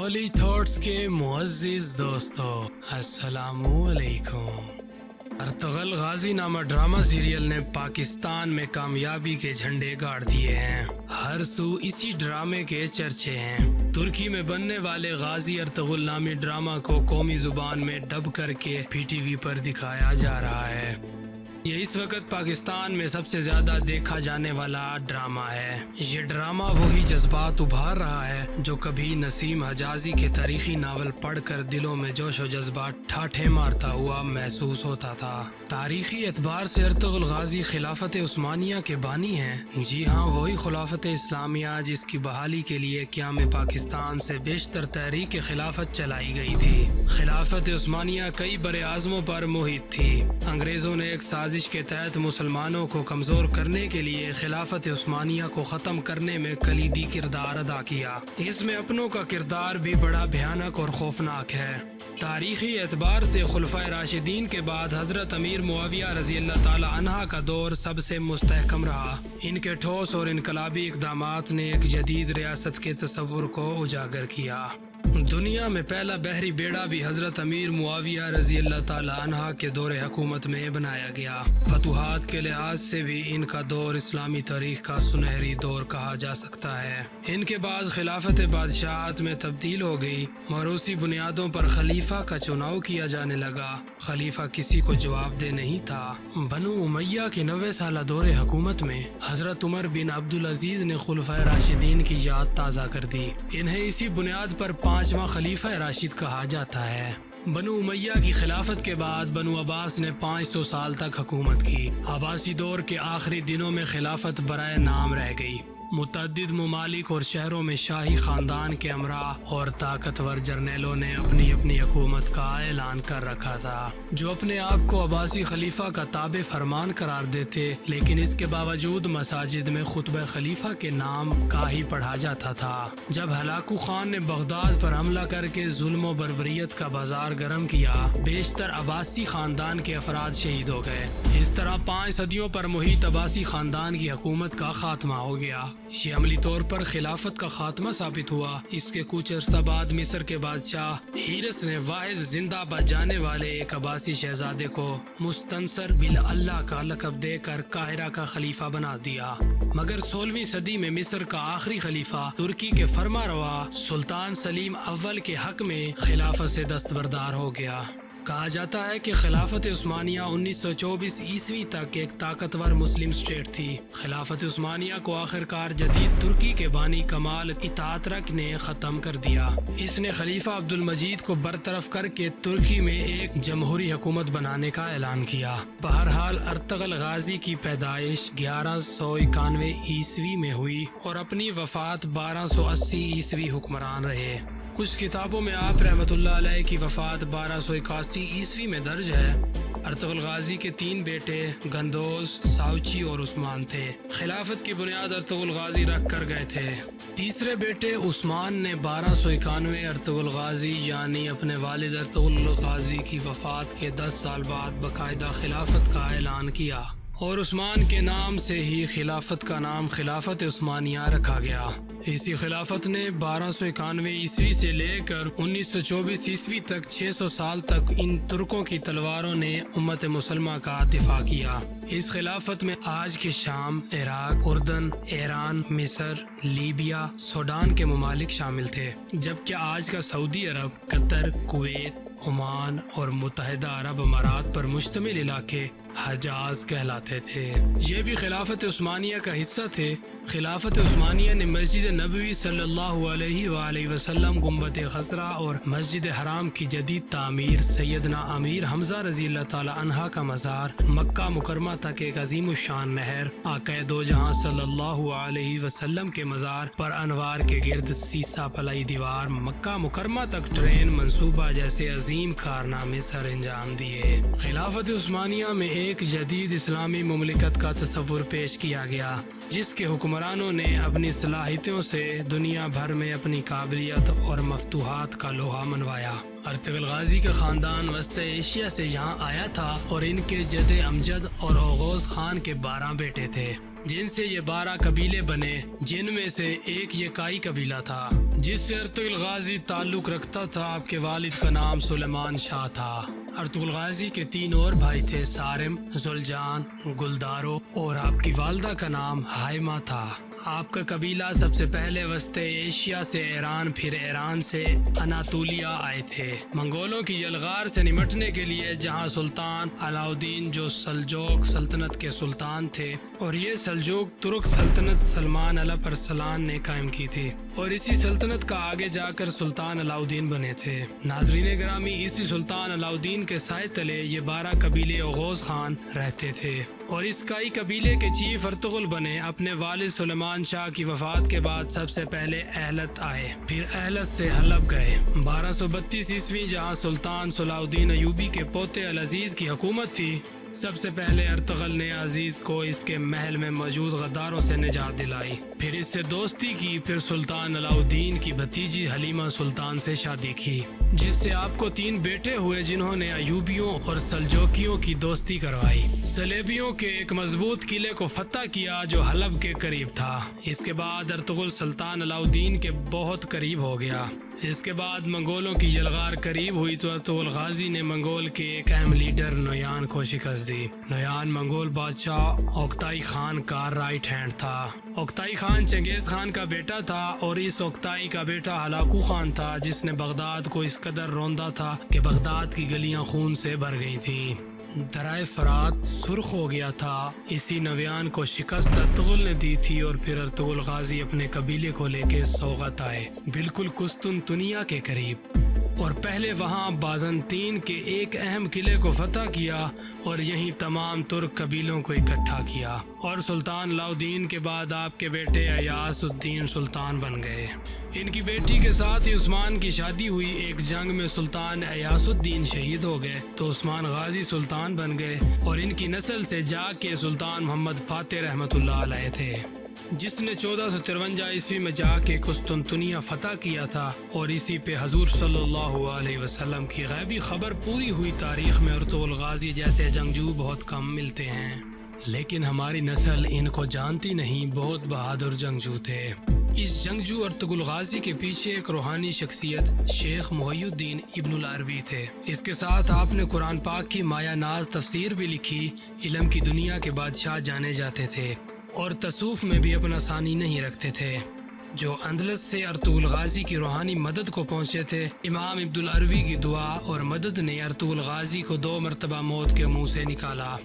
Holi thoughts کے معزز دوستو السلام علیکم۔ ارطغرل غازی نامہ ڈرامہ سیریل نے پاکستان میں کامیابی کے جھنڈے گاڑ دیے ہیں۔ ہر سو اسی ڈرامے کے چرچے ہیں۔ ترکی میں بننے والے غازی ارطغرل نامی ڈرامہ کو قومی زبان میں ڈب کر کے پی ٹی وی پر دکھایا جا رہا ہے۔ یہ اس وقت پاکستان میں سب سے زیادہ دیکھا جانے والا ڈرامہ ہے۔ یہ ڈرامہ وہی جذبات ابھار رہا ہے جو کبھی نسیم حجازی کے تاریخی ناول پڑھ کر دلوں میں جوش و جذبات ٹھاٹھے مارتا ہوا محسوس ہوتا تھا۔ تاریخی اعتبار سے ارطغرل غازی خلافت عثمانیہ کے بانی ہیں۔ جی ہاں، وہی خلافت اسلامیہ جس کی بحالی کے لیے قیام پاکستان سے بیشتر تحریک خلافت چلائی گئی تھی۔ خلافت عثمانیہ کئی بر اعظموں پر محیط تھی۔ انگریزوں نے ایک سازش کے تحت مسلمانوں کو کمزور کرنے کے لیے خلافت عثمانیہ کو ختم کرنے میں کلیدی کردار ادا کیا۔ اس میں اپنوں کا کردار بھی بڑا بھیانک اور خوفناک ہے۔ تاریخی اعتبار سے خلفائے راشدین کے بعد حضرت امیر معاویہ رضی اللہ تعالی عنہ کا دور سب سے مستحکم رہا۔ ان کے ٹھوس اور انقلابی اقدامات نے ایک جدید ریاست کے تصور کو اجاگر کیا۔ دنیا میں پہلا بحری بیڑا بھی حضرت امیر معاویہ رضی اللہ تعالی عنہ کے دور حکومت میں بنایا گیا۔ فتوحات کے لحاظ سے بھی ان کا دور اسلامی تاریخ کا سنہری دور کہا جا سکتا ہے۔ ان کے بعد خلافت بادشاہت میں تبدیل ہو گئی۔ موروثی بنیادوں پر خلیفہ کا چناؤ کیا جانے لگا۔ خلیفہ کسی کو جواب دہ نہیں تھا۔ بنو امیہ کے 90 سالہ دور حکومت میں حضرت عمر بن عبدالعزیز نے خلفائے راشدین کی یاد تازہ کر دی۔ انہیں اسی بنیاد پر 5واں خلیفہ راشد کہا جاتا ہے۔ بنو امیہ کی خلافت کے بعد بنو عباس نے 500 سال تک حکومت کی۔ عباسی دور کے آخری دنوں میں خلافت برائے نام رہ گئی۔ متعدد ممالک اور شہروں میں شاہی خاندان کے امراء اور طاقتور جرنیلوں نے اپنی اپنی حکومت کا اعلان کر رکھا تھا، جو اپنے آپ کو عباسی خلیفہ کا تابع فرمان قرار دیتے، لیکن اس کے باوجود مساجد میں خطبہ خلیفہ کے نام کا ہی پڑھا جاتا تھا۔ جب ہلاکو خان نے بغداد پر حملہ کر کے ظلم و بربریت کا بازار گرم کیا، بیشتر عباسی خاندان کے افراد شہید ہو گئے۔ اس طرح 5 صدیوں پر محیط عباسی خاندان کی حکومت کا خاتمہ ہو گیا۔ یہ عملی طور پر خلافت کا خاتمہ ثابت ہوا۔ اس کے کچھ عرصہ بعد مصر کے بادشاہ ہیرس نے واحد زندہ بچانے والے ایک عباسی شہزادے کو مستنصر باللہ کا لقب دے کر قاہرہ کا خلیفہ بنا دیا۔ مگر 16ویں صدی میں مصر کا آخری خلیفہ ترکی کے فرما روا سلطان سلیم اول کے حق میں خلافت سے دستبردار ہو گیا۔ کہا جاتا ہے کہ خلافت عثمانیہ 1924 عیسوی تک ایک طاقتور مسلم اسٹیٹ تھی۔ خلافت عثمانیہ کو آخرکار جدید ترکی کے بانی کمال اتاترک نے ختم کر دیا۔ اس نے خلیفہ عبد المجید کو برطرف کر کے ترکی میں ایک جمہوری حکومت بنانے کا اعلان کیا۔ بہرحال ارطغرل غازی کی پیدائش 1191 عیسوی میں ہوئی اور اپنی وفات 1280 عیسوی حکمران رہے۔ کچھ کتابوں میں آپ رحمۃ اللہ علیہ کی وفات 1281 عیسوی میں درج ہے۔ ارطغرل غازی کے 3 بیٹے گندوز، ساوچی اور عثمان تھے۔ خلافت کی بنیاد ارطغرل غازی رکھ کر گئے تھے۔ تیسرے بیٹے عثمان نے 1291 ارطغرل غازی یعنی اپنے والد ارطغرل غازی کی وفات کے 10 سال بعد باقاعدہ خلافت کا اعلان کیا، اور عثمان کے نام سے ہی خلافت کا نام خلافت عثمانیہ رکھا گیا۔ اسی خلافت نے 1291 عیسوی سے لے کر 1924 عیسوی تک 600 سال تک ان ترکوں کی تلواروں نے امت مسلمہ کا دفاع کیا۔ اس خلافت میں آج کے شام، عراق، اردن، ایران، مصر، لیبیا، سوڈان کے ممالک شامل تھے، جبکہ آج کا سعودی عرب، قطر، کویت، عمان اور متحدہ عرب امارات پر مشتمل علاقے حجاز کہلاتے تھے۔ یہ بھی خلافت عثمانیہ کا حصہ تھے۔ خلافت عثمانیہ نے مسجد نبوی صلی اللہ علیہ وآلہ وسلم، گنبد خضرا اور مسجد حرام کی جدید تعمیر، سیدنا امیر حمزہ رضی اللہ تعالی عنہ کا مزار، مکہ مکرمہ تک ایک عظیم الشان نہر، آقا دو جہاں صلی اللہ علیہ وسلم کے مزار پر انوار کے گرد سیسہ پلائی دیوار، مکہ مکرمہ تک ٹرین منصوبہ جیسے عظیم کارنامے سر انجام دیے۔ خلافت عثمانیہ میں ایک جدید اسلامی مملکت کا تصور پیش کیا گیا، جس کے حکمرانوں نے اپنی صلاحیتوں سے دنیا بھر میں اپنی قابلیت اور مفتوحات کا لوہا منوایا۔ ارطغرل غازی کا خاندان وسط ایشیا سے یہاں آیا تھا اور ان کے جد امجد اور اوغوز خان کے 12 بیٹے تھے۔ جن سے یہ 12 قبیلے بنے، جن میں سے ایک یہ کائی قبیلہ تھا جس سے ارطغرل غازی تعلق رکھتا تھا۔ آپ کے والد کا نام سلیمان شاہ تھا۔ ارطغرل غازی کے 3 اور بھائی تھے، سارم، ذوالجان، گلدارو، اور آپ کی والدہ کا نام ہائمہ تھا۔ آپ کا قبیلہ سب سے پہلے وسط ایشیا سے ایران، پھر ایران سے اناطولیہ آئے تھے، منگولوں کی یلغار سے نمٹنے کے لیے، جہاں سلطان علاؤدین جو سلجوق سلطنت کے سلطان تھے، اور یہ سلجوق ترک سلطنت سلمان علیہ ارسلان نے قائم کی تھی، اور اسی سلطنت کا آگے جا کر سلطان علاؤدین بنے تھے۔ ناظرین گرامی، اسی سلطان علاؤدین کے سائے تلے یہ 12 قبیلے اوغوز خان رہتے تھے، اور اس کائی قبیلے کے چیف ارطغرل بنے۔ اپنے والد سلیمان شاہ کی وفات کے بعد سب سے پہلے اہلت آئے، پھر اہلت سے حلب گئے۔ 1232 عیسوی جہاں سلطان صلاح الدین ایوبی کے پوتے العزیز کی حکومت تھی، سب سے پہلے ارطغرل نے عزیز کو اس کے محل میں موجود غداروں سے نجات دلائی، پھر اس سے دوستی کی، پھر سلطان علاؤدین کی بھتیجی حلیمہ سلطان سے شادی کی، جس سے آپ کو 3 بیٹے ہوئے، جنہوں نے ایوبیوں اور سلجوکیوں کی دوستی کروائی۔ صلیبیوں کے ایک مضبوط قلعے کو فتح کیا جو حلب کے قریب تھا۔ اس کے بعد ارطغرل سلطان علاؤدین کے بہت قریب ہو گیا۔ اس کے بعد منگولوں کی یلغار قریب ہوئی تو ارطغرل غازی نے منگول کے ایک اہم لیڈر نویان کو شکست دی۔ نویان منگول بادشاہ اوکتائی خان کا رائٹ ہینڈ تھا۔ اوکتائی خان چنگیز خان کا بیٹا تھا، اور اس اوکتائی کا بیٹا ہلاکو خان تھا، جس نے بغداد کو اس قدر روندا تھا کہ بغداد کی گلیاں خون سے بھر گئی تھیں، درائے فرات سرخ ہو گیا تھا۔ اسی نویان کو شکست ارطغرل نے دی تھی، اور پھر ارطغرل غازی اپنے قبیلے کو لے کے سوغت آئے، بالکل قسطنطنیہ کے قریب، اور پہلے وہاں بازنطین کے ایک اہم قلعے کو فتح کیا، اور یہیں تمام ترک قبیلوں کو اکٹھا کیا، اور سلطان علاؤدین کے بعد آپ کے بیٹے ایاس الدین سلطان بن گئے۔ ان کی بیٹی کے ساتھ ہی عثمان کی شادی ہوئی۔ ایک جنگ میں سلطان ایاس الدین شہید ہو گئے تو عثمان غازی سلطان بن گئے، اور ان کی نسل سے جا کے سلطان محمد فاتح رحمۃ اللہ علیہ تھے، جس نے 1453 عیسوی میں جا کے قسطنطنیہ فتح کیا تھا، اور اسی پہ حضور صلی اللہ علیہ وسلم کی غیبی خبر پوری ہوئی۔ تاریخ میں ارطغرل غازی جیسے جنگجو بہت کم ملتے ہیں، لیکن ہماری نسل ان کو جانتی نہیں، بہت بہادر جنگجو تھے۔ اس جنگجو ارطغرل غازی کے پیچھے ایک روحانی شخصیت شیخ محی الدین ابن العربی تھے۔ اس کے ساتھ آپ نے قرآن پاک کی مایہ ناز تفسیر بھی لکھی۔ علم کی دنیا کے بادشاہ جانے جاتے تھے، اور تصوف میں بھی اپنا ثانی نہیں رکھتے تھے۔ جو اندلس سے ارطغرل غازی کی روحانی مدد کو پہنچے تھے، امام ابن العربی کی دعا اور مدد نے ارطغرل غازی کو 2 مرتبہ موت کے منہ سے نکالا،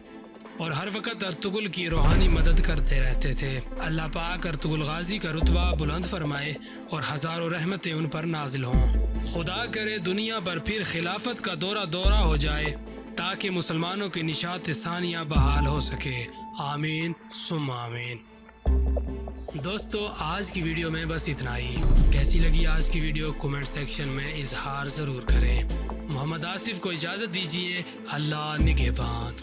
اور ہر وقت ارطغرل کی روحانی مدد کرتے رہتے تھے۔ اللہ پاک ارطغرل غازی کا رتبہ بلند فرمائے، اور ہزاروں رحمتیں ان پر نازل ہوں۔ خدا کرے دنیا پر پھر خلافت کا دورہ ہو جائے، تاکہ مسلمانوں کی نشاط ثانیہ بحال ہو سکے۔ آمین ثم آمین۔ دوستو، آج کی ویڈیو میں بس اتنا ہی۔ کیسی لگی آج کی ویڈیو کمنٹ سیکشن میں اظہار ضرور کریں۔ محمد آصف کو اجازت دیجیے۔ اللہ نگہبان۔